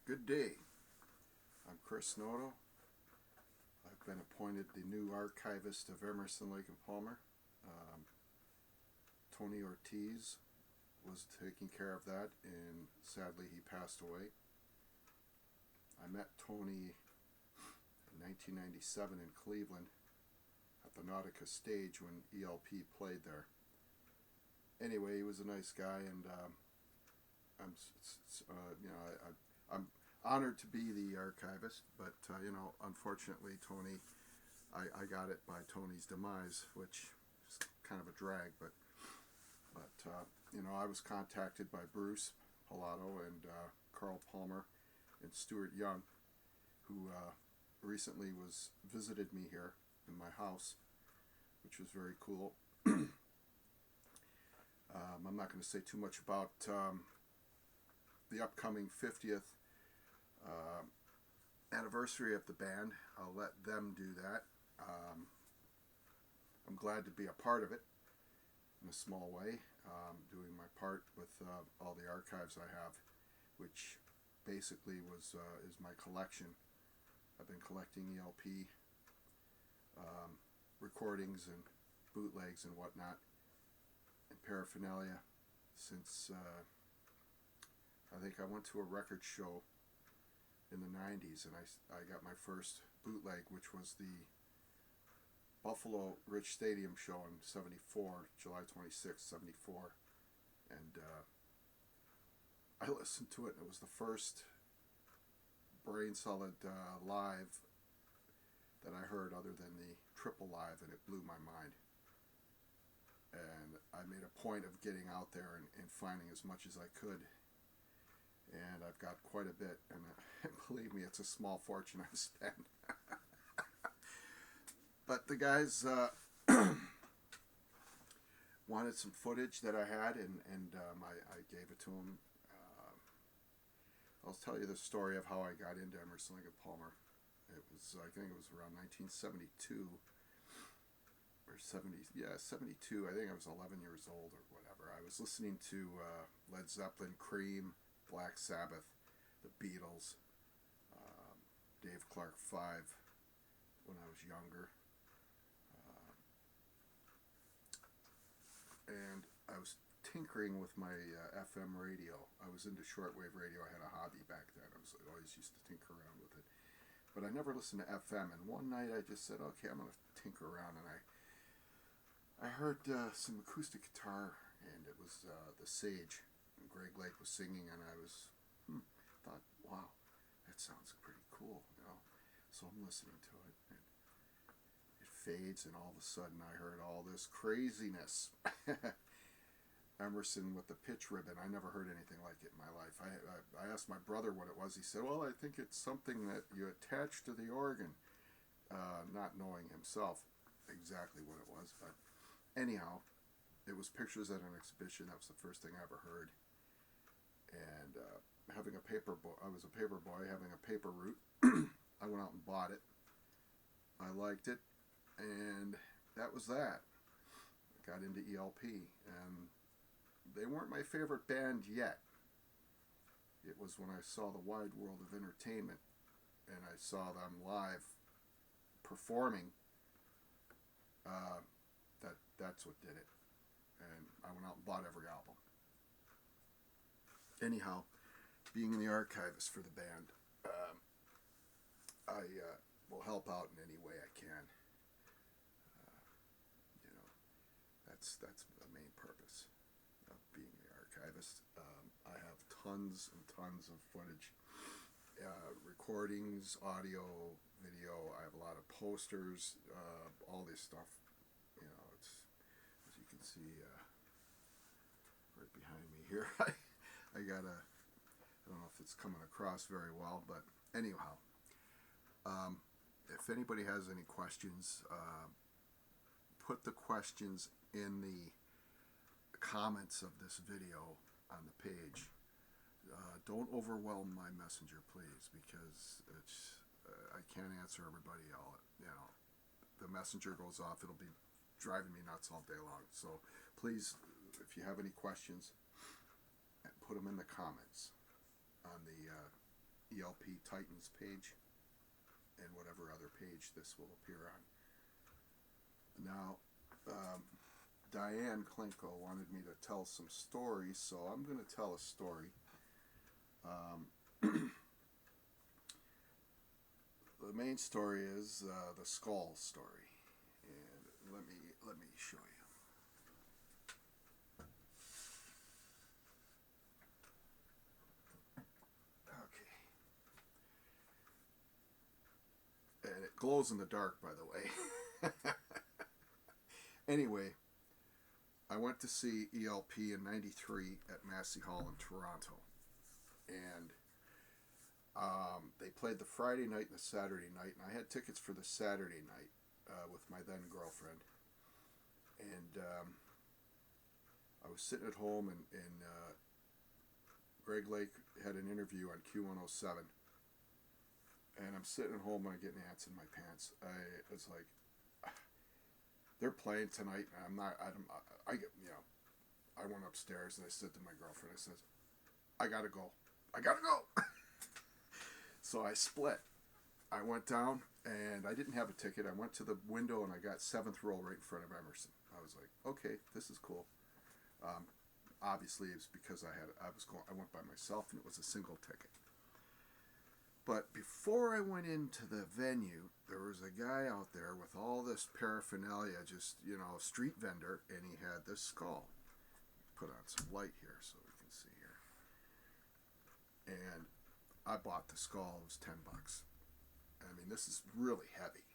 Good day. I'm Chris Noto. I've been appointed the new archivist of Emerson, Lake and Palmer. Tony Ortiz was taking care of that, and sadly he passed away. I met Tony in 1997 in Cleveland at the Nautica stage when ELP played there. Anyway, he was a nice guy, and I'm honored to be the archivist, but unfortunately, Tony, I got it by Tony's demise, which is kind of a drag. But I was contacted by Bruce Pilato and Carl Palmer and Stuart Young, who recently visited me here in my house, which was very cool. I'm not going to say too much about the upcoming 50th anniversary of the band. I'll let them do that. I'm glad to be a part of it in a small way, doing my part with all the archives I have, which basically is my collection. I've been collecting ELP recordings and bootlegs and whatnot and paraphernalia since I think I went to a record show in the 90s, and I got my first bootleg, which was the Buffalo Rich Stadium show in 74, July 26, 74. And I listened to it, and it was the first Brain Solid live that I heard other than the triple live, and it blew my mind. And I made a point of getting out there and finding as much as I could. And I've got quite a bit, and believe me, it's a small fortune I've spent. But the guys wanted some footage that I had, and I gave it to them. I'll tell you the story of how I got into Emerson, Lake and Palmer. It was, I think it was around 1972 or 72. I think I was 11 years old or whatever. I was listening to Led Zeppelin, Cream, Black Sabbath, the Beatles, Dave Clark 5 when I was younger. And I was tinkering with my FM radio. I was into shortwave radio. I had a hobby back then. I always used to tinker around with it. But I never listened to FM. And one night I just said, okay, I'm going to tinker around. And I heard some acoustic guitar, and it was The Sage. And Greg Lake was singing, and I thought, wow, that sounds pretty cool, So I'm listening to it, and it fades, and all of a sudden I heard all this craziness. Emerson with the pitch ribbon. I never heard anything like it in my life. I asked my brother what it was. He said, well, I think it's something that you attach to the organ, not knowing himself exactly what it was. But anyhow, it was pictures at an exhibition. That was the first thing I ever heard. And having a paper boy, I was a paper boy, having a paper route. I went out and bought it. I liked it, and that was that. I got into ELP, and they weren't my favorite band yet. It was when I saw the Wide World of Entertainment, and I saw them live performing. That's what did it. And I went out and bought every album. Anyhow, being in the archivist for the band, I will help out in any way I can. That's the main purpose of being the archivist. I have tons and tons of footage, recordings, audio, video. I have a lot of posters, all this stuff. It's, as you can see right behind me here. I got I don't know if it's coming across very well, but anyhow, if anybody has any questions, put the questions in the comments of this video on the page. Don't overwhelm my messenger, please, because I can't answer everybody all. The messenger goes off, it'll be driving me nuts all day long. So please, if you have any questions, put them in the comments on the ELP Titans page and whatever other page this will appear on. Now, Dyanne Klinko wanted me to tell some stories, so I'm going to tell a story. The main story is the skull story, and let me show you. Okay, and it glows in the dark, by the way. Anyway, I went to see ELP in '93 at Massey Hall in Toronto, and they played the Friday night and the Saturday night, and I had tickets for the Saturday night with my then girlfriend. And I was sitting at home, and Greg Lake had an interview on Q107, and I'm sitting at home and I'm getting ants in my pants. I was like, they're playing tonight, and I went upstairs and I said to my girlfriend, I said, I gotta go. So I split. I went down, and I didn't have a ticket. I went to the window, and I got 7th row right in front of Emerson. I was like, okay, this is cool. Obviously, it's because I went by myself, and it was a single ticket. But before I went into the venue, there was a guy out there with all this paraphernalia, just, street vendor, and he had this skull. Put on some light here so we can see here. And I bought the skull. It was $10. I mean, this is really heavy,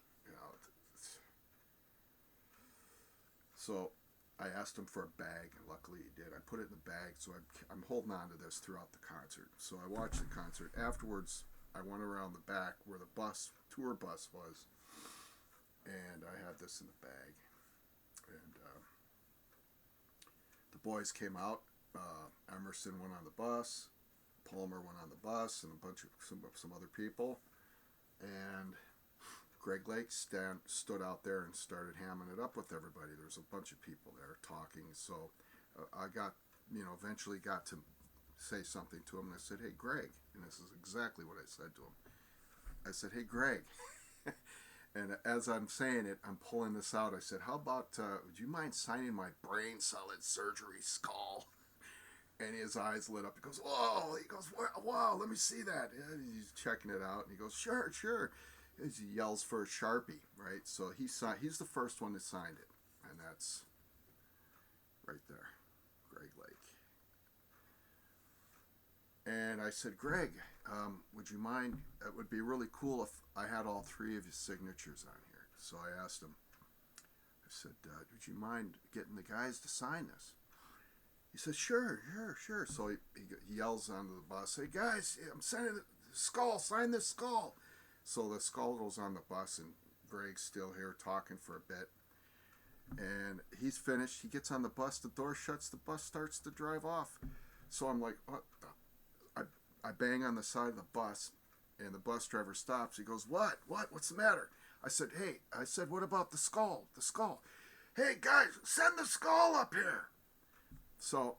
So I asked him for a bag, and luckily he did. I put it in the bag, so I'm holding on to this throughout the concert. So I watched the concert. Afterwards, I went around the back where the tour bus was, and I had this in the bag. And the boys came out. Emerson went on the bus. Palmer went on the bus, and a bunch of some other people. And Greg Lake stood out there and started hamming it up with everybody. There was a bunch of people there talking. So I eventually got to say something to him, and I said, hey, Greg. And this is exactly what I said to him. I said, hey, Greg. And as I'm saying it, I'm pulling this out. I said, how about, would you mind signing my brain salad surgery skull? And his eyes lit up. He goes, whoa. He goes, wow, let me see that. And he's checking it out. And he goes, sure. He yells for a Sharpie, right? So he's the first one that signed it. And that's right there, Greg Lake. And I said, Greg, would you mind? It would be really cool if I had all 3 of his signatures on here. So I asked him, I said, would you mind getting the guys to sign this? He says, sure. So he yells onto the bus, hey, guys, I'm sending the skull, sign this skull. So the skull goes on the bus, and Greg's still here talking for a bit. And he's finished. He gets on the bus, the door shuts, the bus starts to drive off. So I'm like, what the? I bang on the side of the bus, and the bus driver stops. He goes, what? What's the matter? I said, what about the skull? Hey, guys, send the skull up here. So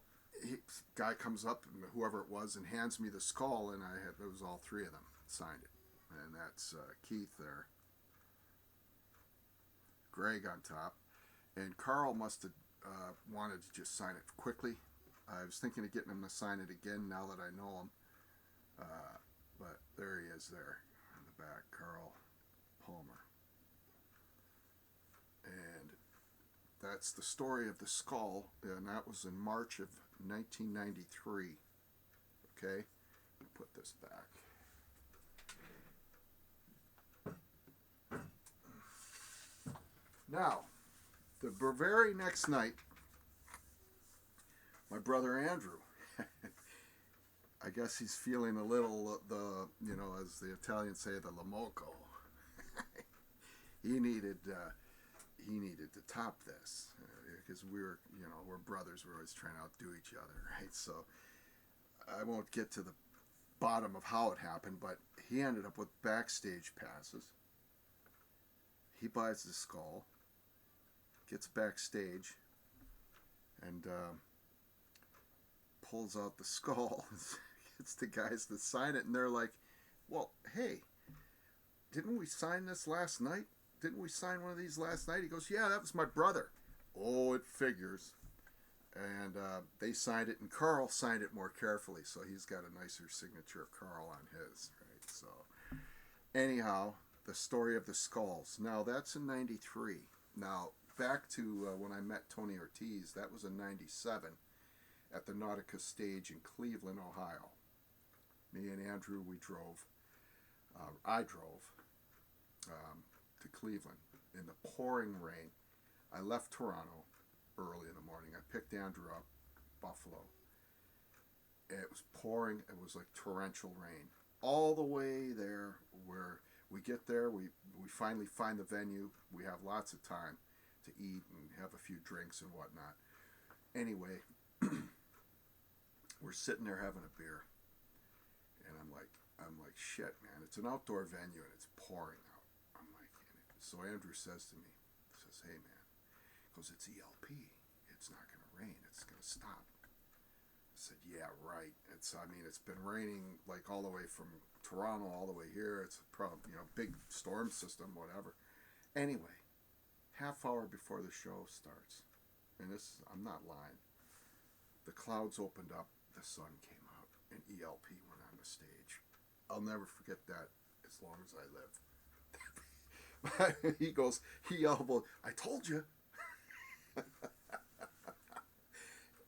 guy comes up, and whoever it was, and hands me the skull, and it was all 3 of them signed it. And that's Keith there. Greg on top. And Carl must have wanted to just sign it quickly. I was thinking of getting him to sign it again now that I know him. But there he is there in the back, Carl Palmer. And that's the story of the skull, and that was in March of 1993. Okay? I'll put this back. Now, the very next night, my brother Andrew, I guess he's feeling a little, as the Italians say, the lamoco. He needed to top this, because we're brothers. We're always trying to outdo each other, right? So I won't get to the bottom of how it happened, but he ended up with backstage passes. He buys the skull, gets backstage, and pulls out the skull, gets the guys to sign it, and they're like, well, hey, didn't we sign this last night? Didn't we sign one of these last night? He goes, yeah, that was my brother. Oh, it figures. And they signed it, and Carl signed it more carefully, so he's got a nicer signature of Carl on his, right? So, anyhow, the story of the skulls. Now, that's in 93. Now, back to when I met Tony Ortiz, that was in 97 at the Nautica stage in Cleveland, Ohio. Me and Andrew, we drove. I drove to Cleveland in the pouring rain. I left Toronto early in the morning. I picked Andrew up, Buffalo. It was pouring. It was like torrential rain. All the way there, where we get there, we finally find the venue. We have lots of time to eat and have a few drinks and whatnot. Anyway, we're sitting there having a beer. And I'm like, shit, man. It's an outdoor venue and it's pouring out. I'm like, so Andrew says to me, hey, man, goes, it's ELP. It's not going to rain. It's going to stop. I said, yeah, right. It's been raining like all the way from Toronto all the way here. It's a problem, big storm system, whatever. Anyway, half hour before the show starts, and I'm not lying, the clouds opened up, the sun came out, and ELP went on the stage. I'll never forget that as long as I live. He goes, he elbowed, I told you.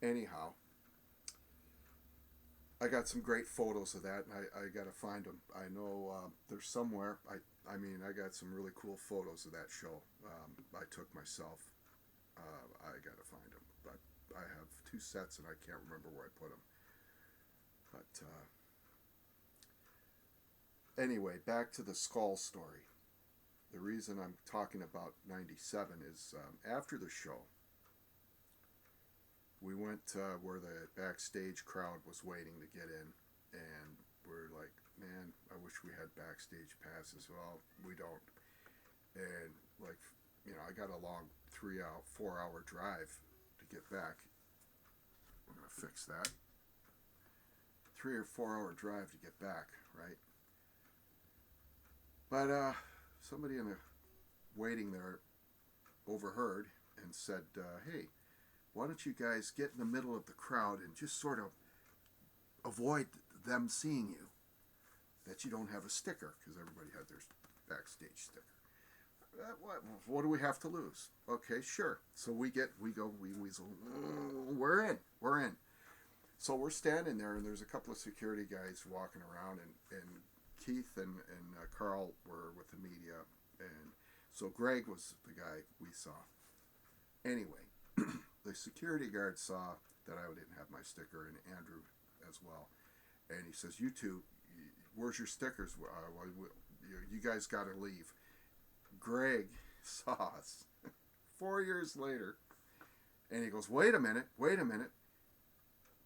Anyhow, I got some great photos of that, and I got to find them. I know they're somewhere. I got some really cool photos of that show. I took myself. I got to find them. But I have 2 sets, and I can't remember where I put them. But anyway, back to the skull story. The reason I'm talking about 97 is after the show, we went where the backstage crowd was waiting to get in, and we're like, man, I wish we had backstage passes. Well, we don't. And I got a long 4-hour drive to get back. I'm going to fix that. 3 or 4 hour drive to get back, right? But somebody in the waiting there overheard and said, hey, why don't you guys get in the middle of the crowd and just sort of avoid them seeing you, that you don't have a sticker, because everybody had their backstage sticker. What do we have to lose? Okay, sure. So we weasel. We're in. So we're standing there, and there's a couple of security guys walking around, and Keith and Carl were with the media, and so Greg was the guy we saw. Anyway, the security guard saw that I didn't have my sticker, and Andrew as well, and he says, you two, where's your stickers? You guys got to leave. Greg saw us 4 years later, and he goes, wait a minute.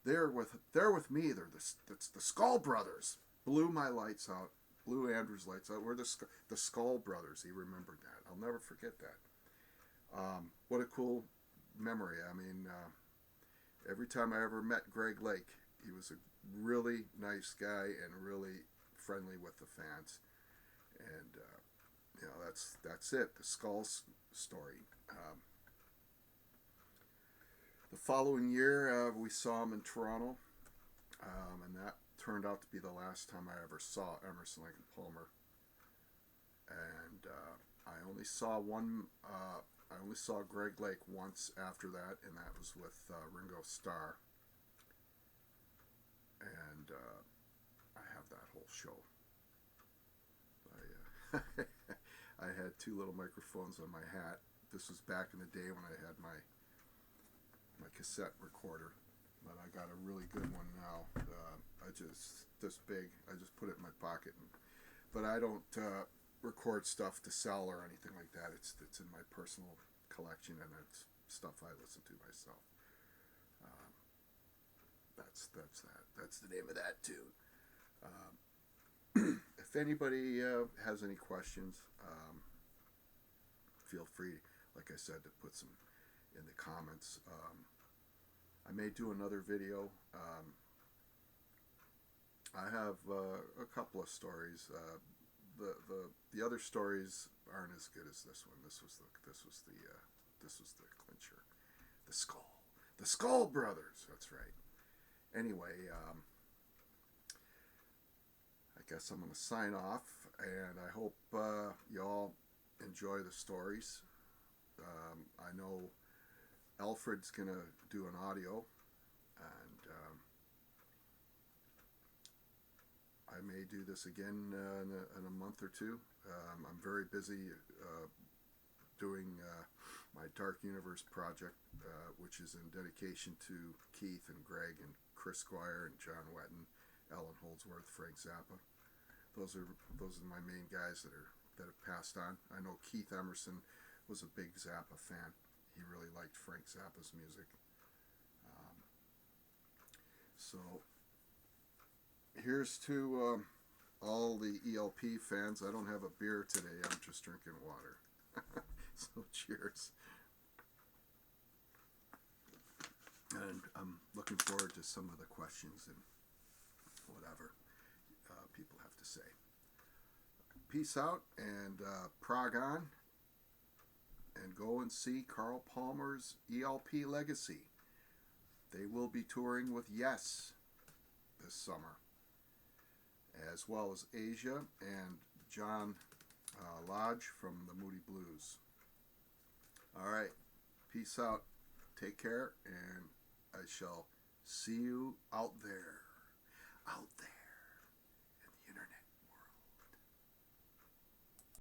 They're with me. It's the Skull Brothers. Blew my lights out. Blew Andrew's lights out. We're the Skull Brothers. He remembered that. I'll never forget that. What a cool memory. Every time I ever met Greg Lake, he was a really nice guy and really friendly with the fans. And that's it. The Skulls story. The following year, we saw him in Toronto, and that turned out to be the last time I ever saw Emerson, Lake and Palmer. And I only saw Greg Lake once after that, and that was with Ringo Starr. And I have that whole show. I had 2 little microphones on my hat. This was back in the day when I had my cassette recorder, but I got a really good one now. This big. I just put it in my pocket, but I don't record stuff to sell or anything like that. It's in my personal collection, and it's stuff I listen to myself. That's that. That's the name of that tune. If anybody has any questions, feel free, like I said, to put some in the comments. I may do another video. I have a couple of stories. The other stories aren't as good as this one. This was the clincher. The Skull Brothers. That's right. Anyway, I guess I'm going to sign off, and I hope you all enjoy the stories. I know Alfred's going to do an audio, and I may do this again in a month or two. I'm very busy doing my Dark Universe project, which is in dedication to Keith and Greg and Chris Squire and John Wetton, Alan Holdsworth, Frank Zappa. Those are my main guys that have passed on. I know Keith Emerson was a big Zappa fan. He really liked Frank Zappa's music. So here's to all the ELP fans. I don't have a beer today. I'm just drinking water. So cheers. And I'm looking forward to some of the questions and whatever people have to say. Peace out, and prog on, and go and see Carl Palmer's ELP Legacy. They will be touring with Yes this summer, as well as Asia and John Lodge from the Moody Blues. All right, peace out, take care, and I shall see you out there. Out there.